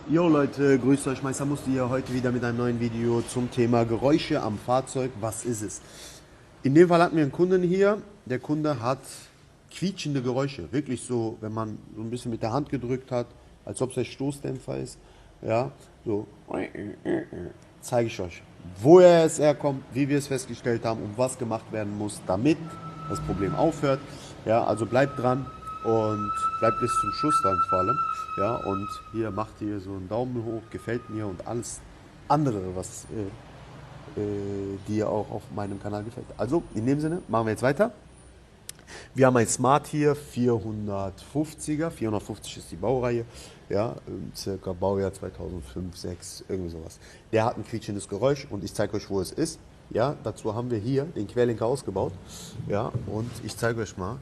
Jo Leute, grüßt euch, Meister Musti hier heute wieder mit einem neuen Video zum Thema Geräusche am Fahrzeug. Was ist es? In dem Fall hatten wir einen Kunden hier. Der Kunde hat quietschende Geräusche. Wirklich so, wenn man so ein bisschen mit der Hand gedrückt hat, als ob es der Stoßdämpfer ist. Ja, so. Zeige ich euch, woher es herkommt, wie wir es festgestellt haben und was gemacht werden muss, damit das Problem aufhört. Ja, also bleibt dran und bleibt bis zum Schluss dran vor allem. Ja, und hier macht ihr so einen Daumen hoch, gefällt mir und alles andere, was dir auch auf meinem Kanal gefällt. Also in dem Sinne machen wir jetzt weiter. Wir haben ein Smart hier, 450er, 450 ist die Baureihe, ja, circa Baujahr 2005, 6, irgendwie sowas. Der hat ein quietschendes Geräusch und ich zeige euch, wo es ist. Ja, dazu haben wir hier den Querlenker ausgebaut, ja, und ich zeige euch mal,